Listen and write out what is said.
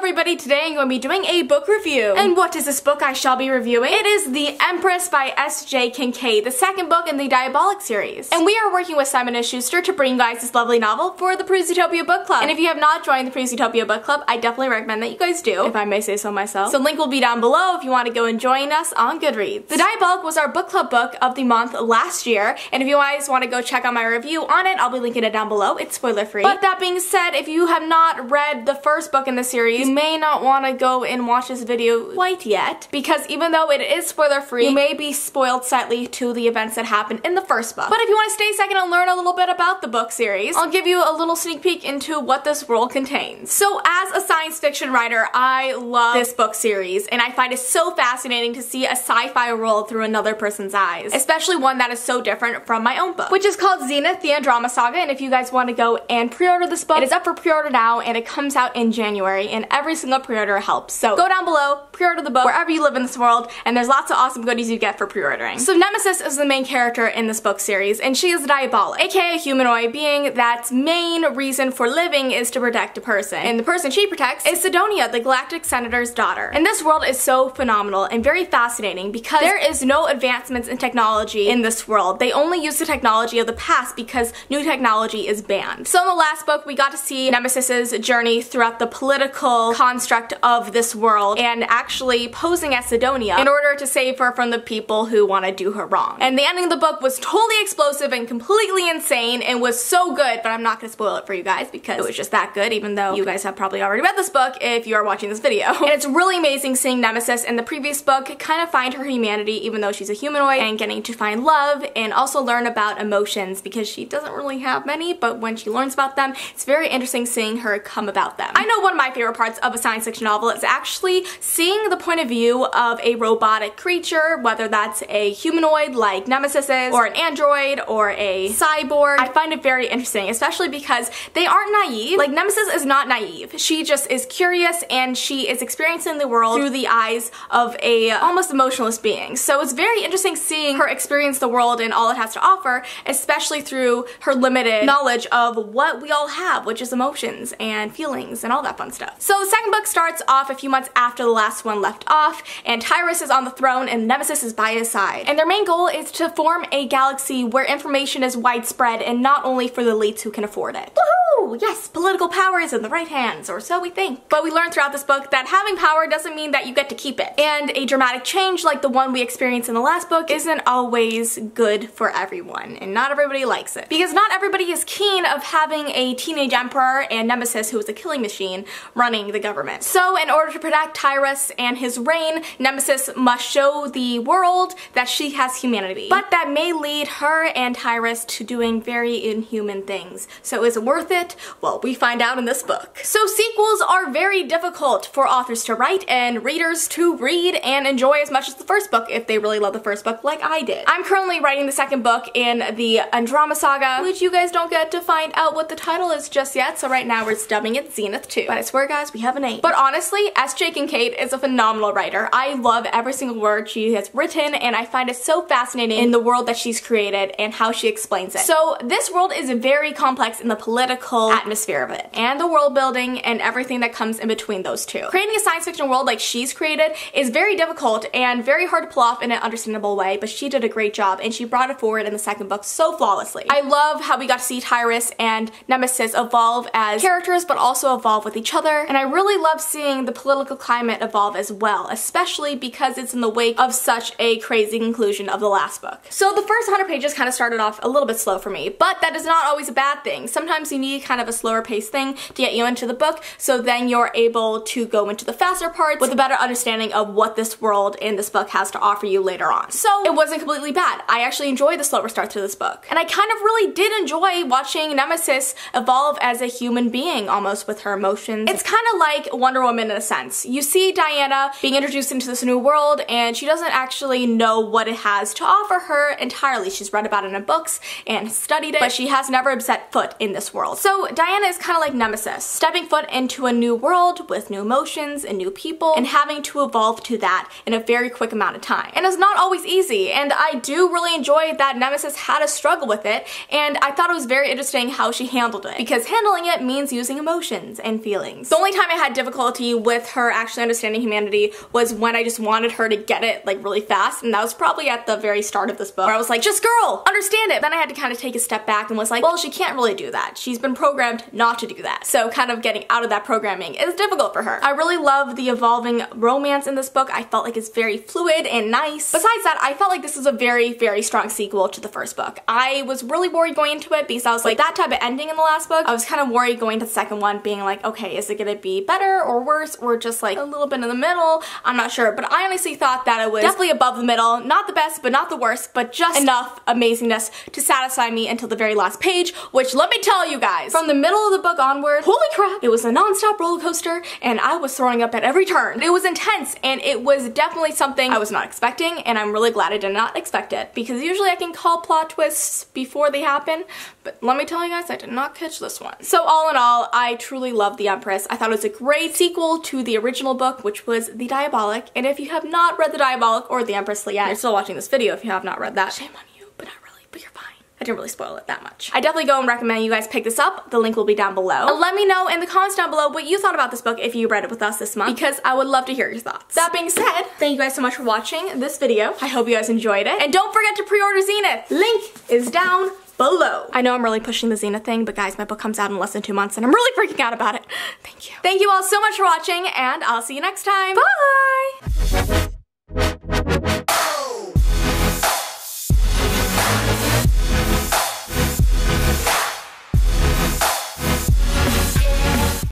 everybody, today I'm going to be doing a book review. And what is this book I shall be reviewing? It is The Empress by S.J. Kincaid, the second book in the Diabolic series. And we are working with Simon & Schuster to bring you guys this lovely novel for the Utopia Book Club. And if you have not joined the Utopia Book Club, I definitely recommend that you guys do, if I may say so myself. So link will be down below if you want to go and join us on Goodreads. The Diabolic was our book club book of the month last year, and if you guys want to go check out my review on it, I'll be linking it down below. It's spoiler free. But that being said, if you have not read the first book in the series, you may not want to go and watch this video quite yet, because even though it is spoiler free, you may be spoiled slightly to the events that happened in the first book. But if you want to stay a second and learn a little bit about the book series, I'll give you a little sneak peek into what this world contains. So as a science fiction writer, I love this book series, and I find it so fascinating to see a sci-fi world through another person's eyes, especially one that is so different from my own book, which is called ZENITH, the Andromeda Saga. And if you guys want to go and pre-order this book, it is up for pre-order now, and it comes out in January, and every single pre-order helps. So go down below, pre-order the book wherever you live in this world, and there's lots of awesome goodies you get for pre-ordering. So Nemesis is the main character in this book series, and she is a diabolic, aka a humanoid being that's main reason for living is to protect a person. And the person she protects is Sidonia, the Galactic Senator's daughter. And this world is so phenomenal and very fascinating because there is no advancements in technology in this world. They only use the technology of the past because new technology is banned. So in the last book, we got to see Nemesis's journey throughout the political construct of this world and actually posing as Sidonia in order to save her from the people who want to do her wrong. And the ending of the book was totally explosive and completely insane and was so good, but I'm not going to spoil it for you guys because it was just that good, even though you guys have probably already read this book if you are watching this video. And it's really amazing seeing Nemesis in the previous book kind of find her humanity even though she's a humanoid, and getting to find love and also learn about emotions because she doesn't really have many, but when she learns about them, it's very interesting seeing her come about them. I know one of my favorite parts of a science fiction novel is actually seeing the point of view of a robotic creature, whether that's a humanoid like Nemesis is, or an android, or a cyborg. I find it very interesting, especially because they aren't naive. Like, Nemesis is not naive. She just is curious, and she is experiencing the world through the eyes of a almost emotionless being. So it's very interesting seeing her experience the world and all it has to offer, especially through her limited knowledge of what we all have, which is emotions and feelings and all that fun stuff. So the second book starts off a few months after the last one left off, and Tyrus is on the throne and Nemesis is by his side. And their main goal is to form a galaxy where information is widespread and not only for the elites who can afford it. Woohoo! Yes, political power is in the right hands, or so we think. But we learn throughout this book that having power doesn't mean that you get to keep it. And a dramatic change like the one we experienced in the last book isn't always good for everyone, and not everybody likes it. Because not everybody is keen of having a teenage emperor and Nemesis, who is a killing machine, running the government. So in order to protect Tyrus and his reign, Nemesis must show the world that she has humanity. But that may lead her and Tyrus to doing very inhuman things. So is it worth it? Well, we find out in this book. So sequels are very difficult for authors to write and readers to read and enjoy as much as the first book if they really love the first book like I did. I'm currently writing the second book in the Andromeda Saga, which you guys don't get to find out what the title is just yet, so right now we're dubbing it ZENITH 2. But I swear guys, we have a name. But honestly, S.J. Kincaid is a phenomenal writer. I love every single word she has written, and I find it so fascinating in the world that she's created and how she explains it. So this world is very complex in the political atmosphere of it, and the world building and everything that comes in between those two. Creating a science fiction world like she's created is very difficult and very hard to pull off in an understandable way, but she did a great job and she brought it forward in the second book so flawlessly. I love how we got to see Tyrus and Nemesis evolve as characters but also evolve with each other, and I really love seeing the political climate evolve as well, especially because it's in the wake of such a crazy conclusion of the last book. So the first 100 pages kind of started off a little bit slow for me, but that is not always a bad thing. Sometimes you need kind of a slower paced thing to get you into the book, so then you're able to go into the faster parts with a better understanding of what this world in this book has to offer you later on. So it wasn't completely bad. I actually enjoyed the slower start to this book. And I kind of really did enjoy watching Nemesis evolve as a human being almost with her emotions. It's kind of like Wonder Woman in a sense. You see Diana being introduced into this new world and she doesn't actually know what it has to offer her entirely. She's read about it in books and studied it, but she has never set foot in this world. So So Diana is kind of like Nemesis, stepping foot into a new world with new emotions and new people and having to evolve to that in a very quick amount of time. And it's not always easy, and I do really enjoy that Nemesis had a struggle with it, and I thought it was very interesting how she handled it, because handling it means using emotions and feelings. The only time I had difficulty with her actually understanding humanity was when I just wanted her to get it like really fast, and that was probably at the very start of this book, where I was like, just girl, understand it. Then I had to kind of take a step back and was like, well, she can't really do that. She's been programmed not to do that. So kind of getting out of that programming is difficult for her. I really love the evolving romance in this book. I felt like it's very fluid and nice. Besides that, I felt like this was a very, very strong sequel to the first book. I was really worried going into it because I was like, that type of ending in the last book, I was kind of worried going to the second one being like, okay, is it gonna be better or worse or just like a little bit in the middle? I'm not sure, but I honestly thought that it was definitely above the middle, not the best, but not the worst, but just enough amazingness to satisfy me until the very last page, which let me tell you guys, from the middle of the book onward, holy crap, it was a non-stop roller coaster and I was throwing up at every turn. It was intense and it was definitely something I was not expecting, and I'm really glad I did not expect it, because usually I can call plot twists before they happen, but let me tell you guys, I did not catch this one. So all in all, I truly love The Empress. I thought it was a great sequel to the original book, which was The Diabolic, and if you have not read The Diabolic or The Empress yet, you're still watching this video if you have not read that. Shame on you, but not really, but you're fine. I didn't really spoil it that much. I definitely go and recommend you guys pick this up. The link will be down below. And let me know in the comments down below what you thought about this book if you read it with us this month, because I would love to hear your thoughts. That being said, thank you guys so much for watching this video. I hope you guys enjoyed it. And don't forget to pre-order Zenith. Link is down below. I know I'm really pushing the Zenith thing, but guys, my book comes out in less than 2 months and I'm really freaking out about it. Thank you. Thank you all so much for watching, and I'll see you next time. Bye!